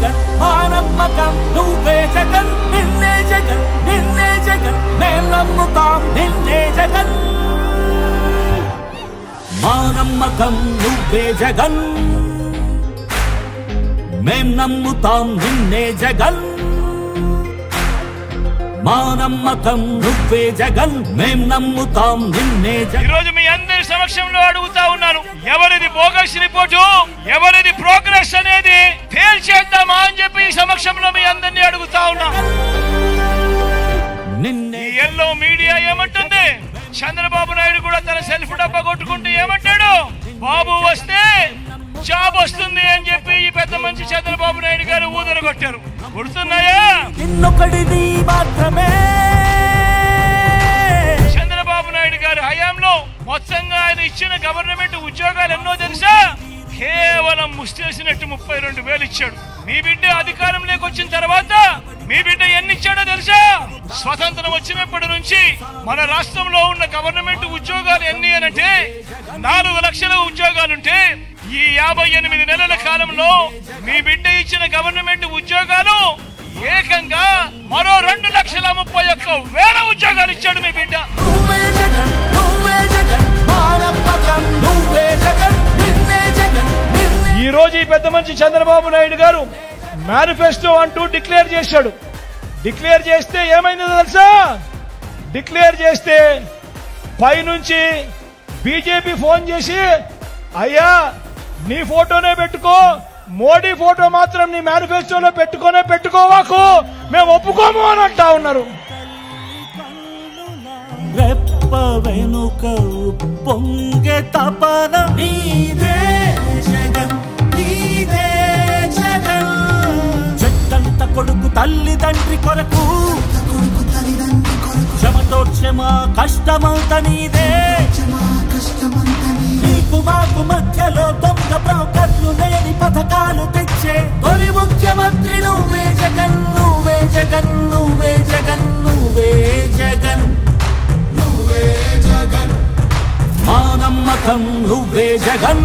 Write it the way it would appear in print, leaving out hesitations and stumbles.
జగన్ మా నమ్మకం నువ్వే జగన్ నిన్నే జగన్ నిన్నే జగన్ మేం నమ్ముతాం నిన్నే జగన్ మా నమ్మకం నువ్వే జగన్ మేం నమ్ముతాం నిన్నే జగన్ మా నమ్మకం నువ్వే జగన్ మేం నమ్ముతాం నిన్నే జగన్. ఈరోజు మీ అందరి సమక్షంలో అడుగుతా ఉన్నాను, ఎవరిది బోగస్ రిపోర్టు, ఎవరిది ప్రోగ్రెస్ అనేది తేల్చేద్దామా అని చెప్పి ఈ సమక్షంలో మీ అందరినీ అడుగుతా ఉన్నా. నిన్నే ఎల్లో మీడియా ఏమంటుంది, చంద్రబాబు నాయుడు కూడా తన సెల్ఫ్ డబ్బా కొట్టుకుంటూ ఏమంటాడు, బాబు వస్తే జాబ్ వస్తుంది అని చెప్పి ఈ పెద్ద మంచి చంద్రబాబు నాయుడు గారు ఊదరు కొట్టారు. గుర్తున్నాయా? నిన్నొకడిది మాత్రమే చంద్రబాబు నాయుడు గారు హయాంలో మొత్తంగా ఆయన ఇచ్చిన గవర్నమెంట్ ఉద్యోగాలు ఎన్నో తెలుసా? కేవలం ముస్తేసినట్టు 32,000 ఇచ్చాడు. మీ బిడ్డ అధికారంలోకి వచ్చిన తర్వాత మీ బిడ్డ ఎన్ని ఇచ్చాడో తెలుసా? స్వతంత్రం వచ్చినప్పటి నుంచి మన రాష్ట్రంలో ఉన్న గవర్నమెంట్ ఉద్యోగాలు ఎన్ని అనంటే 4 లక్షల ఉద్యోగాలుంటే ఈ 58 నెలల కాలంలో మీ బిడ్డ ఇచ్చిన గవర్నమెంట్ ఉద్యోగాలు ఏకంగా మరో 2,31,000 ఉద్యోగాలు ఇచ్చాడు మీ బిడ్డ. ఈ రోజు ఈ పెద్ద మంచి చంద్రబాబు నాయుడు గారు మేనిఫెస్టో అంటూ డిక్లేర్ చేశాడు. డిక్లేర్ చేస్తే ఏమైందో తెలుసా? డిక్లేర్ చేస్తే పైనుంచి బీజేపీ ఫోన్ చేసి, అయ్యా నీ ఫోటోనే పెట్టుకో, మోడీ ఫోటో మాత్రం నీ మేనిఫెస్టోలో పెట్టుకోవాకు, మేము ఒప్పుకోము అని అంటా ఉన్నారు. రెప్ప వెనుక పొంగే తపన నీదే జగన్ నీదే జగన్. చెట్టంత కొడుకు తల్లిదండ్రి కొరకు క్షమతోక్షమ కష్టమంత నీదే. నీకు మాకు మధ్యలో దొంగ బ్రోకర్లు లేని పథకాలు తెచ్చే తొలి ముఖ్యమంత్రి నువ్వే జగన్ నువ్వే జగన్ నువ్వే జగన్ నువ్వే జగన్ నువ్వే జగన్ మా నమ్మకం నువ్వే జగన్.